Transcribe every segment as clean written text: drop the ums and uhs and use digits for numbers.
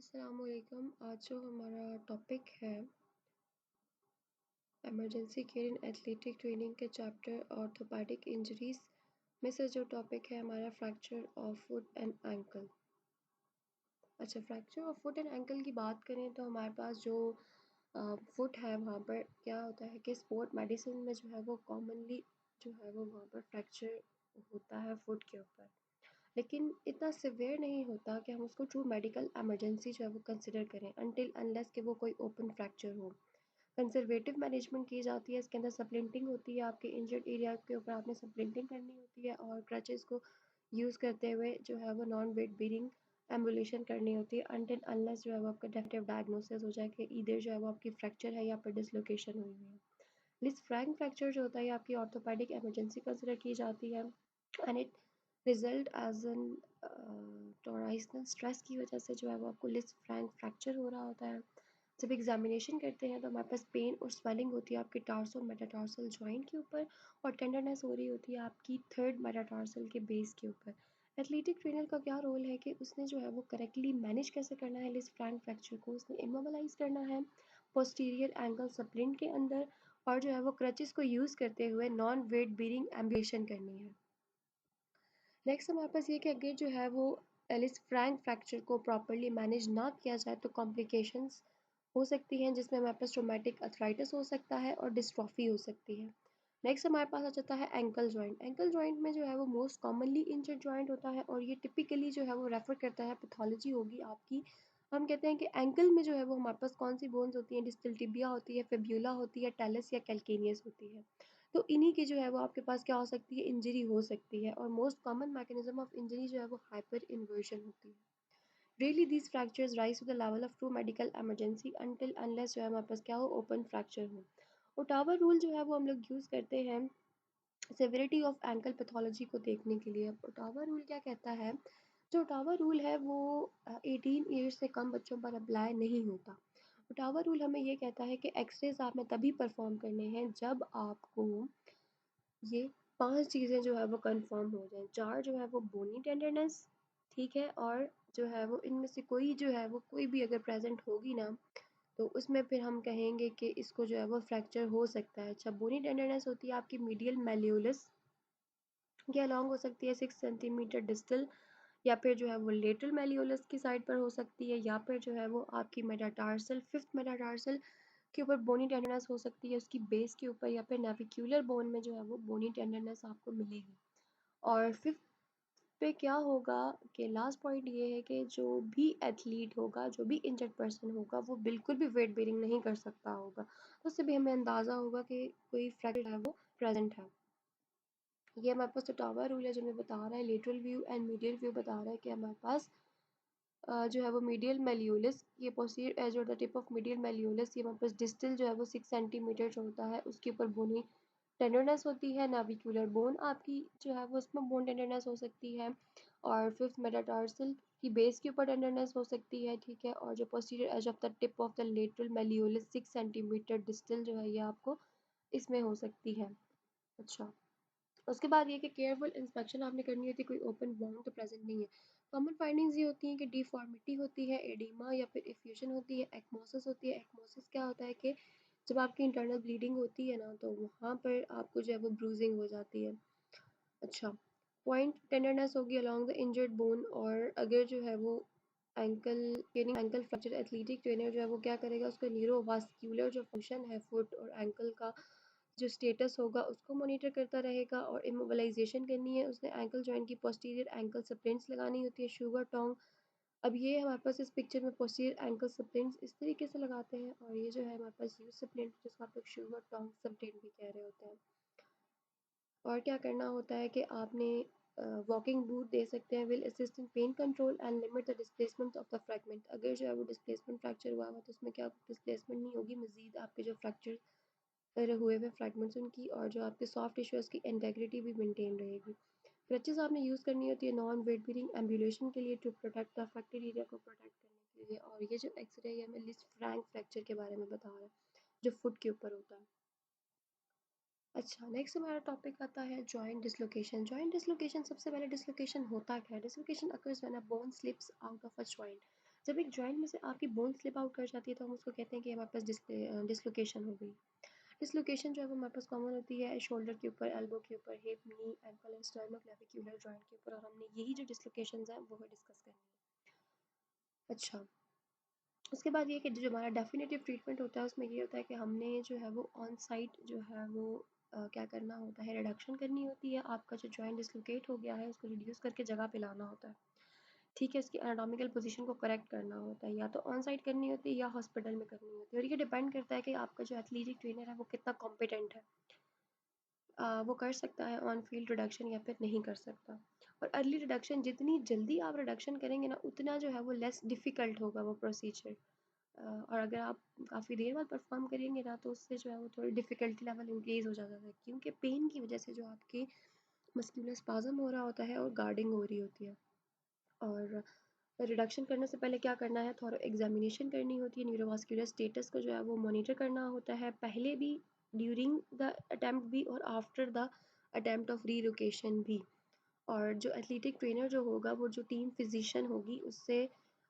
अस्सलामुअलैकुम। आज जो हमारा टॉपिक है emergency care in athletic training के चैप्टर ऑर्थोपेडिक इंजरीज में से जो टॉपिक है हमारा fracture of foot and ankle. अच्छा, fracture of foot and ankle की बात करें तो हमारे पास जो फुट है वहाँ पर क्या होता है कि स्पोर्ट मेडिसिन में जो है वो कॉमनली जो है वो वहाँ पर फ्रैक्चर होता है फुट के ऊपर, लेकिन इतना सिवियर नहीं होता कि हम उसको ट्रू मेडिकल इमरजेंसी जो है वो कंसिडर करें अनटिल अनलेस कि वो कोई ओपन फ्रैक्चर हो। कंजर्वेटिव मैनेजमेंट की जाती है, इसके अंदर सप्लिंटिंग होती है, आपके इंजर्ड एरिया के ऊपर आपने सप्लिंटिंग करनी होती है और क्रचेस को यूज़ करते हुए जो है वो नॉन वेट बीरिंग एम्बुलेशन करनी होती है अनटिल अनलेस जो है वो आपका डेफिनेटिव डायग्नोसिस हो जाए कि इधर जो है वो आपकी फ्रैक्चर है या फिर डिसलोकेशन हुई हुई है। लिस्फ्रैंक फ्रैक्चर जो होता है आपकी ऑर्थोपेडिक इमरजेंसी कंसिडर की जाती है and it result as an torsional stress की वजह से जो है वो आपको लिस्फ्रैंक फ्रैक्चर हो रहा होता है। जब एग्जामिनेशन करते हैं तो हमारे पास पेन और स्वेलिंग होती है आपके टार्सो मेटाटार्सल जॉइंट के ऊपर और टेंडरनेस हो रही होती है आपकी थर्ड मेटाटार्सल के बेस के ऊपर। एथलेटिक ट्रेनर का क्या रोल है कि उसने जो है वो करेक्टली मैनेज कैसे करना है लिस्फ्रैंक फ्रैक्चर को, उसने इमोबलाइज करना है पोस्टीरियर एंकल सप्लिंट के अंदर और जो है वो क्रचेस को यूज़ करते हुए नॉन वेट बीरिंग एम्बुलेशन करनी है। नेक्स्ट हमारे पास ये कि अगर जो है वो लिस्फ्रैंक फ्रैक्चर को प्रॉपरली मैनेज ना किया जाए तो कॉम्प्लिकेशंस हो सकती हैं, जिसमें हमारे पास ट्रोमेटिक अर्थराइटिस हो सकता है और डिस्ट्रॉफी हो सकती है। नेक्स्ट हमारे पास आ जाता है एंकल जॉइंट। एंकल जॉइंट में जो है वो मोस्ट कॉमनली इंजर्ड जॉइंट होता है और ये टिपिकली जो है वो रेफर करता है पैथोलॉजी होगी आपकी। हम कहते हैं कि एंकल में जो है वो हमारे पास कौन सी बोन्स होती हैं, डिस्टल टिबिया होती है, फिब्यूला होती है, टेलस या कैल्केनियस होती है। तो इन्हीं की जो है वो आपके पास क्या हो सकती है, इंजरी हो सकती है और most common mechanism of injury जो है वो हाइपर इन्वर्जन होती है। Rarely these fractures rise to the level of true medical emergency until unless जो है हमारे पास क्या हो, ओपन फ्रैक्चर हो। ओटावा रूल जो है वो हम लोग यूज़ करते हैं सेवेरिटी ऑफ एंकल पैथोलॉजी को देखने के लिए। ओटावा रूल क्या कहता है, जो ओटावा रूल है वो 18 ईयर्स से कम बच्चों पर अप्लाई नहीं होता। ओटावा रूल हमें ये कहता है कि एक्सरेज आपने तभी परफॉर्म करने हैं जब आपको ये 5 चीज़ें जो है वो कन्फर्म हो जाएँ। 4 जो है वो बोनी टेंडरनेस, ठीक है? और जो है वो इनमें से कोई जो है वो कोई भी अगर प्रेज़ेंट होगी ना, तो उसमें फिर हम कहेंगे कि इसको जो है वो फ्रैक्चर हो सकता है। अच्छा, बोनी टेंडरनेस होती है आपकी मीडियल मैल्यूलस के अलोंग हो सकती है 6 सेंटीमीटर डिस्टल या फिर जो है वो लेटरल मैल्यूलस की साइड पर हो सकती है या फिर जो है वो आपकी मेटाटार्सल, 5th मेटाटार्सल के ऊपर बोनी टेंडरनेस हो सकती है, उसकी बेस के ऊपर या फिर नेविक्युलर बोन में जो है वो बोनी टेंडरनेस आपको मिलेगी। और 5th पे क्या होगा कि लास्ट पॉइंट ये है कि जो भी एथलीट होगा, जो भी इंजर्ड पर्सन होगा, वो बिल्कुल भी वेट बेयरिंग नहीं कर सकता होगा। तो उससे भी हमें अंदाज़ा होगा कि कोई फ्रैक्चर है वो प्रेज़ेंट है। ये हमारे पास ओटावा रूल है जो हमें बता रहा है, lateral view and medial view बता रहा है कि हमारे पास जो है वो मीडियल मैल्यूलस, ये पोस्टीरियर एज और द टिप ऑफ मीडियल मैल्यूलस, ये हमारे पास डिस्टल जो है वो 6 सेंटीमीटर जो होता है उसके ऊपर बोनी टेंडरनेस होती है। नाविक्युलर बोन आपकी जो है वो उसमें बोन टेंडरनेस हो सकती है और 5th मेटाटार्सल की बेस के ऊपर टेंडरनेस हो सकती है, ठीक है? और जो posterior edge of the tip of the lateral malleolus 6 centimetre distal जो है ये आपको इसमें हो सकती है। अच्छा, उसके बाद ये कि केयरफुल इंस्पेक्शन आपने करनी होती है, कोई ओपन वुंड तो प्रेजेंट नहीं है। कॉमन फाइंडिंग्स ये होती हैं कि डिफॉर्मिटी होती है, एडिमा या फिर इफ्यूजन होती है, एक्मोसिस होती है। एक्मोसिस क्या होता है कि जब आपकी इंटरनल ब्लीडिंग होती है ना तो वहाँ पर आपको जो है वो ब्रूजिंग हो जाती है। अच्छा, पॉइंट टेंडरनेस होगी अलोंग द इंजर्ड बोन और अगर जो है वो ankle ankle fracture athletic trainer जो है वो क्या करेगा, उसका न्यूरोवास्कुलर जो फंक्शन है फुट और एंकल का जो स्टेटस होगा उसको मॉनिटर करता रहेगा और इमोबलाइजेशन करनी है उसने। एंकल जॉइंट की पोस्टीरियर एंकल स्प्लिंट्स लगानी होती है, शुगर टोंग। अब ये हमारे पास इस पिक्चर में पोस्टीरियर एंकल स्प्लिंट्स इस तरीके से लगाते हैं और ये जो है हमारे पास यू स्प्लिंट जिसको आप लोग शुगर टोंग स्प्लिंट भी कह रहे होते हैं। और क्या करना होता है कि आपने वॉकिंग बूट दे सकते हैं, will assist in pain control and limit the displacement of the fragment. अगर जो है वो डिस्प्लेसमेंट फ्रैक्चर हुआ हुआ तो उसमें क्या डिस्प्लेसमेंट नहीं होगी, मजीद आपके जो फ्रैक्चर हुए हुए फ्रैगमेंट्स उनकी और जो आपके सॉफ्ट टिश्यू उसकी इंटेग्रिटी भी मेंटेन रहेगी। क्रचेस आपने यूज़ करनी होती है नॉन वेट बीरिंग एम्बुलेशन के लिए to protect the affected area को प्रोटेक्ट करने के लिए। और ये जो एक्सरे है हमें लिस्फ्रैंक फ्रैक्चर के बारे में बता रहा है जो फुट के ऊपर होता है। अच्छा, नेक्स्ट हमारा टॉपिक आता है जॉइंट डिसलोकेशन। जॉइंट डिसलोकेशन, सबसे पहले डिसलोकेशन होता क्या है? Dislocation occurs when a bone slips out of a joint. जब एक जॉइंट में से आपकी बोन स्लिप आउट कर जाती है तो हम उसको कहते हैं कि हमारे पास डिसलोकेशन हो गई। डिसलोकेशन जो है वो हमारे पास कॉमन होती है शोल्डर के ऊपर, एल्बो के ऊपर, hip, knee, ankle and sternoclavicular joint के ऊपर, और हमने यही जो डिसलोकेशंस हैं वो डिस्कस करनी है। अच्छा, उसके बाद ये कि जो हमारा डेफिनेटिव ट्रीटमेंट होता है उसमें ये होता है कि हमने जो है वो ऑन साइट जो है वो क्या करना होता है, रिडक्शन करनी होती है। आपका जो जॉइंट डिसलोकेट हो गया है उसको रिड्यूस करके जगह पे लाना होता है, ठीक है। इसकी एनाटॉमिकल पोजीशन को करेक्ट करना होता है, या तो ऑन साइट करनी होती है या हॉस्पिटल में करनी होती है, और ये डिपेंड करता है कि आपका जो एथलेटिक ट्रेनर है वो कितना कॉम्पिटेंट है। वो कर सकता है ऑन फील्ड रिडक्शन या फिर नहीं कर सकता। और अर्ली रिडक्शन, जितनी जल्दी आप रिडक्शन करेंगे ना उतना जो है वो लेस डिफ़िकल्ट होगा वो प्रोसीजर। और अगर आप काफ़ी देर बाद परफॉर्म करेंगे ना तो उससे जो है वो थोड़ी डिफ़िकल्टी लेवल इंक्रीज़ हो जाता है, क्योंकि पेन की वजह से जो आपके मस्कुलर स्पाज़म हो रहा होता है और गार्डिंग हो रही होती है। और रिडक्शन करने से पहले क्या करना है, थोड़ा एग्जामिनेशन करनी होती है, न्यूरोवास्कुलर स्टेटस को जो है वो मॉनिटर करना होता है, पहले भी, ड्यूरिंग द अटैम्प्ट भी, और after the attempt of relocation भी। और जो एथलेटिक ट्रेनर जो होगा वो जो टीम फिजिशियन होगी उससे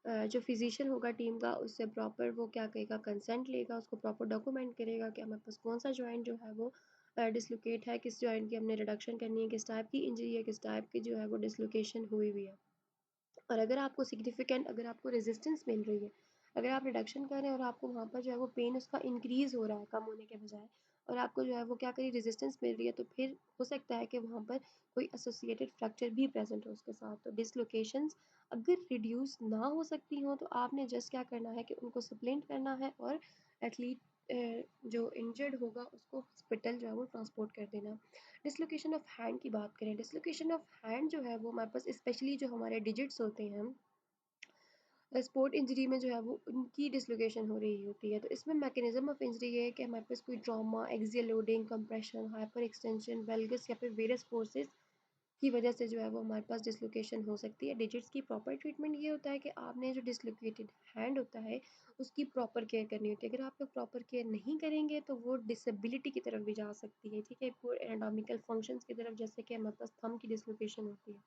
जो फिजिशियन होगा टीम का उससे प्रॉपर वो क्या कहेगा, कंसेंट लेगा, उसको प्रॉपर डॉक्यूमेंट करेगा कि हमारे पास कौन सा जॉइंट जो है वो डिसलोकेट है, किस जॉइंट की हमने रिडक्शन करनी है, किस टाइप की इंजरी है, किस टाइप की जो है वो डिसलोकेशन हुई हुई है। और अगर आपको सिग्निफिकेंट, अगर आपको रेजिस्टेंस मिल रही है, अगर आप रिडक्शन कर रहे हैं और आपको वहाँ पर जो है वो पेन उसका इंक्रीज़ हो रहा है कम होने के बजाय, और आपको जो है वो क्या करिए रेजिस्टेंस मिल रही है, तो फिर हो सकता है कि वहाँ पर कोई एसोसिएटेड फ्रैक्चर भी प्रेजेंट हो उसके साथ। तो डिसलोकेशंस अगर रिड्यूस ना हो सकती हों तो आपने जस्ट क्या करना है कि उनको सप्लेंट करना है, और एथलीट जो इंजर्ड होगा उसको हॉस्पिटल जो है वो ट्रांसपोर्ट कर देना। डिसलोकेशन ऑफ हैंड की बात करें, डिसलोकेशन ऑफ हैंड जो है वो हमारे पास स्पेशली जो हमारे डिजिट्स होते हैं, स्पोर्ट इंजरी में जो है वो उनकी डिसलोकेशन हो रही होती है। तो इसमें मैकेनिज्म ऑफ इंजरी ये है कि हमारे पास कोई trauma, axial loading, compression, hyperextension, valgus या फिर वेरस फोर्सेस की वजह से जो है वो हमारे पास डिसलोकेशन हो सकती है। डिजिट्स की प्रॉपर ट्रीटमेंट ये होता है कि आपने जो डिसलोकेटेड हैंड होता है उसकी प्रॉपर केयर करनी होती है। अगर आप लोग प्रॉपर केयर नहीं करेंगे तो वो डिसेबिलिटी की तरफ भी जा सकती है, ठीक है, पूरे एनाटॉमिकल फंक्शंस की तरफ, जैसे कि हमारे पास थंब की डिसलोकेशन होती है।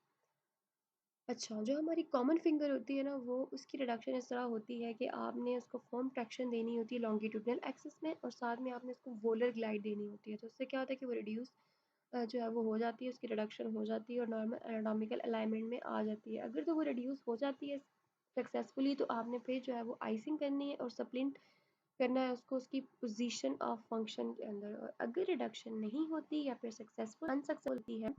अच्छा, जो हमारी कॉमन फिंगर होती है ना वो उसकी रिडक्शन इस तरह होती है कि आपने उसको फर्म ट्रैक्शन देनी होती है लॉन्गिट्यूडिनल एक्सिस में, और साथ में आपने उसको वोलर ग्लाइड देनी होती है। तो उससे क्या होता है कि वो रिड्यूस जो है वो हो जाती है, उसकी रिडक्शन हो जाती है और नॉर्मल एनाटॉमिकल अलाइनमेंट में आ जाती है। अगर तो वो रिड्यूस हो जाती है सक्सेसफुली तो आपने फिर जो है वो आइसिंग करनी है और सप्लिंट करना है उसको उसकी पोजीशन ऑफ फंक्शन के अंदर। और अगर रिडक्शन नहीं होती या फिर सक्सेसफुल अनसक्सेसफुल होती है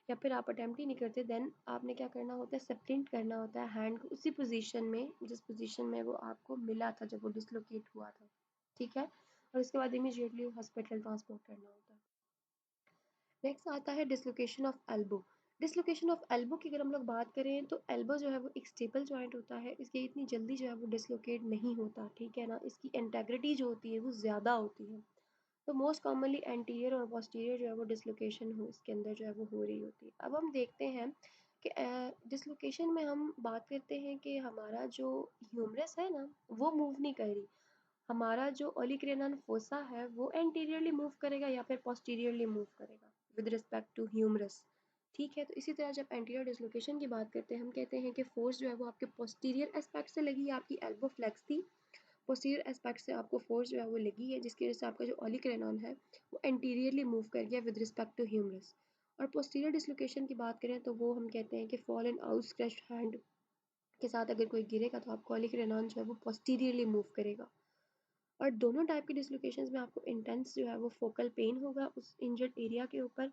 या फिर आप अटेम्प्ट ही नहीं करते, देन आपने क्या करना होता है, सप्लिंट करना होता है हैंड को उसी पोजीशन में जिस पोजीशन में वो आपको मिला था जब वो डिसलोकेट हुआ था, ठीक है। और उसके बाद इमीडिएटली हॉस्पिटल ट्रांसपोर्ट करना होता है। नेक्स्ट आता है dislocation of elbow. Dislocation of elbow की अगर हम लोग बात करें तो एल्बो जो है वो एक स्टेबल जॉइंट होता है, इसकी इतनी जल्दी जो है वो डिसलोकेट नहीं होता, ठीक है ना, इसकी इंटेग्रिटी जो होती है वो ज़्यादा होती है। तो मोस्ट कॉमनली एंटीरियर और पोस्टीरियर जो है वो डिसलोकेशन हो इसके अंदर जो है वो हो रही होती है। अब हम देखते हैं कि डिसलोकेशन में हम बात करते हैं कि हमारा जो ह्यूमरस है ना वो मूव नहीं कर रही, हमारा जो ओलिक्रेनन फोसा है वो एंटीरियरली मूव करेगा या फिर पोस्टीरियरली मूव करेगा विद रिस्पेक्ट टू ह्यूमरस, ठीक है। तो इसी तरह जब एंटीरियर डिसलोकेशन की बात करते हैं हम कहते हैं कि फोर्स जो है वो आपके पोस्टीरियर एस्पेक्ट से लगी, आपकी एल्बो फ्लेक्स थी, पोस्टीरियर एस्पेक्ट से आपको फोर्स जो है वो लगी है जिसकी वजह से आपका जो ओलिक्रेनॉन है वो एंटीरियरली मूव कर गया विद रिस्पेक्ट टू ह्यूमरस। और पोस्टीरियर डिसलोकेशन की बात करें तो वो हम कहते हैं कि फॉल एंड आउटस्ट्रेच्ड हैंड के साथ अगर कोई गिरेगा तो आपका ओलिक्रेनॉन जो है वो पोस्टीरियरली मूव करेगा। और दोनों टाइप की डिसलोकेशंस में आपको इंटेंस जो है वो फोकल पेन होगा उस इंजर्ड एरिया के ऊपर,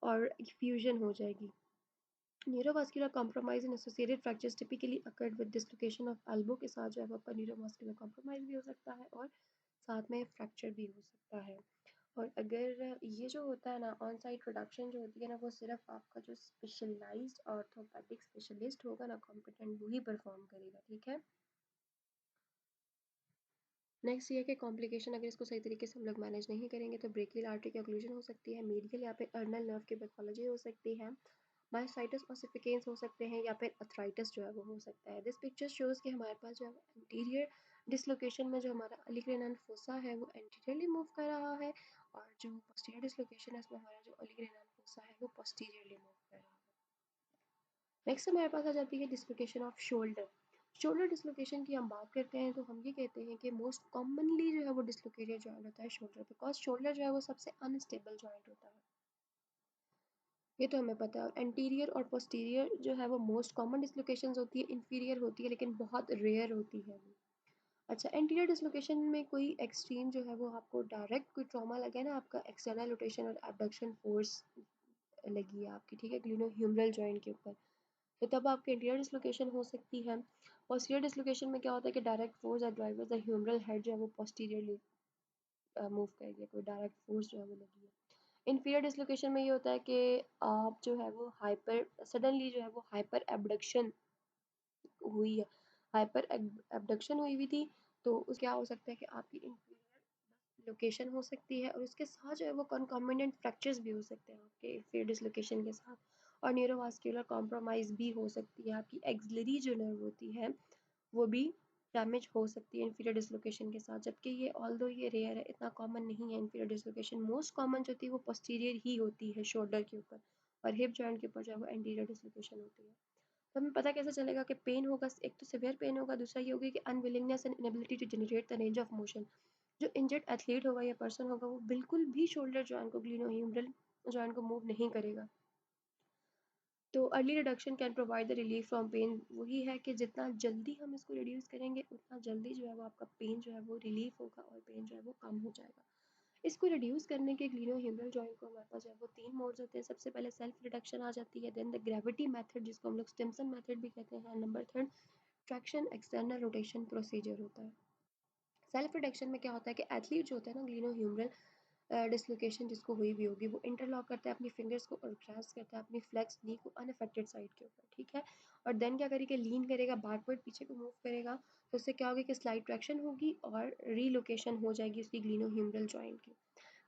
और फ्यूजन हो जाएगी। Neurovascular compromise and associated fractures typically occurred with dislocation of elbow के साथ जो है वो आपका न्यूरोवास्कुलर कॉम्प्रोमाइज भी हो सकता है और साथ में फ्रैक्चर भी हो सकता है। और अगर ये जो होता है ना ऑन साइट प्रोडक्शन जो होती है ना वो सिर्फ आपका जो स्पेशलाइज्ड ऑर्थोपेडिक स्पेशलिस्ट होगा ना कॉम्पिटेंट वही परफॉर्म करेगा, ठीक है। नेक्स्ट ये है कि कॉम्प्लिकेशन, अगर इसको सही तरीके से हम लोग मैनेज नहीं करेंगे तो ब्रेकियल आर्टरी की ऑक्लूजन हो सकती है, मीडियल या फिर अर्नल नर्व की पैथोलॉजी हो सकती है, मायोसाइटिस ऑसिफिकेंस हो सकते हैं, या फिर अर्थराइटिस जो है वो हो सकता है। दिस पिक्चर शोज कि हमारे पास जो है एंटीरियर डिसलोकेशन में जो हमारा ओलिग्रेनल फोसा है वो एंटीरियरली मूव कर रहा है, और जो पोस्टीरियर डिसलोकेशन है उसमें हमारा जो ओलिग्रेनल फोसा है वो पोस्टीरियरली मूव कर रहा है। नेक्स्ट हमारे पास आ जाती है dislocation off shoulder. Shoulder dislocation की हम बात करते हैं तो हम ये कहते हैं कि मोस्ट कॉमनली जो है वो डिसलोकेटेड जॉइंट होता है शोल्डर, बिकॉज शोल्डर जो है वो सबसे अनस्टेबल जॉइंट होता है, ये तो हमें पता है। और एंटीरियर और पोस्टीरियर जो है वो मोस्ट कॉमन डिसलोकेशंस होती है, इंफीरियर होती है लेकिन बहुत रेयर होती है वो। अच्छा, एंटीरियर डिसलोकेशन में कोई एक्सट्रीम जो है वो आपको डायरेक्ट कोई ट्रॉमा लगा है ना, आपका एक्सटर्नल रोटेशन और एबडक्शन फोर्स लगी है आपकी, ठीक है, ग्लूनोह्यूमरल जॉइंट के ऊपर, तो तब आपके इंटीरियर डिसलोकेशन हो सकती है। पोस्टीरियर डिसलोकेशन में क्या होता है कि डायरेक्ट फोर्स और ड्राइवर द ह्यूमरल हेड जो है वो पोस्टीरियरली मूव कर गया, कोई डायरेक्ट फोर्स जो है वो लगी है। इन्फीरियर डिसलोकेशन में ये होता है कि आप जो है वो हाइपर सडनली जो है वो हाइपर एबडक्शन हुई है, हाइपर एबडक्शन हुई थी, तो उस क्या हो सकता है कि आपकी इन्फीरियर लोकेशन हो सकती है और उसके साथ जो है वो कॉन्कॉमिनेंट फ्रैक्चर्स भी हो सकते हैं आपके इन्फीरियर डिसलोकेशन के साथ, और न्यूरोवास्कुलर कॉम्प्रोमाइज़ भी हो सकती है, आपकी एक्सिलरी जो नर्व होती है वो भी डैमेज हो सकती है इन्फीरियर डिसलोकेशन के साथ, जबकि ये ऑल्दो ये रेयर है, इतना कॉमन नहीं है इन्फीरियर डिसलोकेशन। मोस्ट कॉमन जो होती है वो पोस्टीरियर ही होती है शोल्डर के ऊपर, और हिप जॉइंट के ऊपर जो है वो एंटीरियर डिसलोकेशन होती है। तो हमें पता कैसे चलेगा कि पेन होगा, एक तो सिवियर पेन होगा, दूसरा ये होगी कि unwillingness and inability to generate the range of motion. जो इंजर्ड एथलीट होगा या पर्सन होगा वो बिल्कुल भी शोल्डर जॉइंट को ग्लिनोह्यूमरल जॉइंट को मूव नहीं करेगा। तो early reduction can provide the relief from pain, वही है कि जितना जल्दी हम इसको रिड्यूस करेंगे उतना जल्दी जो है वो आपका पेन जो है वो रिलीफ होगा और पेन जो है वो कम हो जाएगा। इसको रिड्यूस करने के ग्लिनोह्यूमरल जॉइंट को हमारे पास जो है वो 3 मोड्स होते हैं। सबसे पहले सेल्फ रिडक्शन आ जाती है, देन द ग्रेविटी मेथड जिसको हम लोग स्टिम्सन मेथड भी कहते हैं, number third traction external rotation procedure होता है। सेल्फ रिडक्शन में क्या होता है कि एथलीट जो होता है ना ग्लिनोह्यूमरल डिसलोकेशन जिसको हुई भी होगी वो इंटरलॉक करता है अपनी फिंगर्स को और ग्रास्प करता है अपनी फ्लेक्स नी को अनअफेक्टेड साइड के ऊपर, ठीक है, और देन क्या करेगा, लीन करेगा बैकवर्ड, पीछे को मूव करेगा, तो उससे क्या होगा कि स्लाइड ट्रैक्शन होगी और रीलोकेशन हो जाएगी उसकी ग्लिनोह्यूमरल जॉइंट की।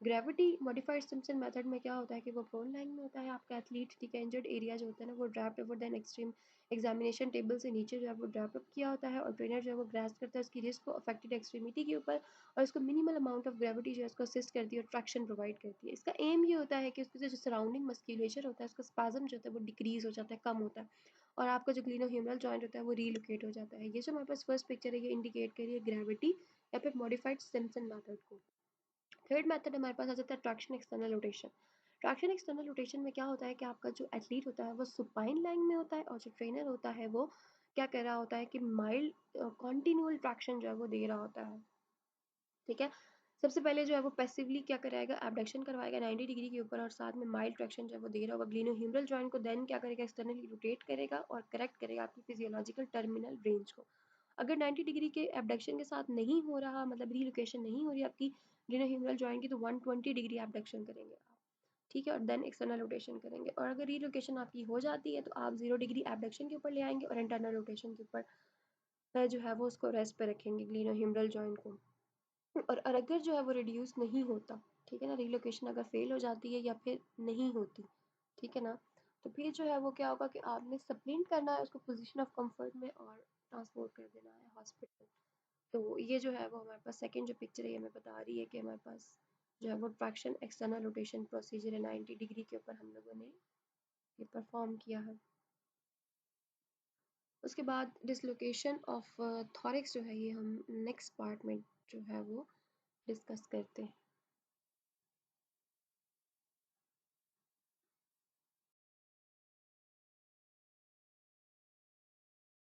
ग्रेविटी मॉडिफाइड सिम्पसन मेथड में क्या होता है कि वो प्रोन लाइन में होता है आपका एथलीट, ठीक है, इंजर्ड एरिया जो होता है ना वो draped over then extreme examination table से नीचे जो है वो ड्रैप अप किया होता है और ट्रेनर जो है वो ग्रास्प करता है उसकी रिस्ट को अफेक्टेड एक्सट्रीमिटी के ऊपर और उसको मिनिमल अमाउंट ऑफ ग्रेविटी जो है उसको असिस्ट करती है और ट्रैक्शन प्रोवाइड करती है। इसका एम ये होता है कि उसके जो सराउंडिंग मस्क्यूलेचर होता है उसका स्पाज्म जो होता है वो डिक्रीज हो जाता है, कम होता है, और आपका जो ग्लिनोह्यूमरल जॉइंट होता है वो रीलोकेट हो जाता है। ये जो हमारे पास फर्स्ट पिक्चर है ये इंडिकेट करिए ग्रेविटी या फिर मॉडिफाइड सिम्पसन मेथड को। थर्ड मेथड हमारे पास आ जाता है traction external rotation. Traction external rotation में क्या होता है कि आपका जो एथलीट होता है वो सुपाइन लाइन में होता है और जो ट्रेनर होता है वो क्या कर रहा होता है कि माइल्ड कॉन्टिन्यूअल ट्रैक्शन जो है वो दे रहा होता है, ठीक है। सबसे पहले जो है वो पैसिवली क्या कराएगा, एबडक्शन करवाएगा 90 डिग्री के ऊपर और साथ में माइल्ड ट्रैक्शन जो है वो दे रहा होगा ग्लिनोह्यूमरल जॉइंट को, देन क्या करेगा, एक्सटर्नली रोटेट करेगा और करेक्ट करेगा आपकी फिजियोलॉजिकल टर्मिनल रेंज को। अगर 90 डिग्री के एबडक्शन के साथ नहीं हो रहा, मतलब रीलोकेशन नहीं हो रही आपकी ग्लिनोह्यूमरल जॉइंट की, तो 120 डिग्री एबडक्शन करेंगे आप, ठीक है, और देन एक्सटर्नल रोटेशन करेंगे, और अगर रीलोकेशन आपकी हो जाती है तो आप 0 डिग्री एबडक्शन के ऊपर ले आएंगे और इंटरनल रोटेशन के ऊपर जो है वो उसको रेस्ट पे रखेंगे ग्लिनोह्यूमरल जॉइंट को। और अगर जो है वो रिड्यूस नहीं होता, ठीक है ना, रिलोकेशन अगर फेल हो जाती है या फिर नहीं होती, ठीक है ना, तो फिर जो है वो क्या होगा कि आपने सप्लिंट करना है उसको पोजीशन ऑफ कंफर्ट में और ट्रांसपोर्ट कर देना है हॉस्पिटल। तो ये जो है वो हमारे पास सेकंड जो पिक्चर है ये हमें बता रही है कि हमारे पास जो है वो ट्रैक्शन एक्सटर्नल रोटेशन प्रोसीजर है 90 डिग्री के ऊपर हम लोगों ने ये परफॉर्म किया है। उसके बाद डिसलोकेशन ऑफ थॉरिक्स जो है ये हम नेक्स्ट पार्ट में जो है वो डिस्कस करते हैं।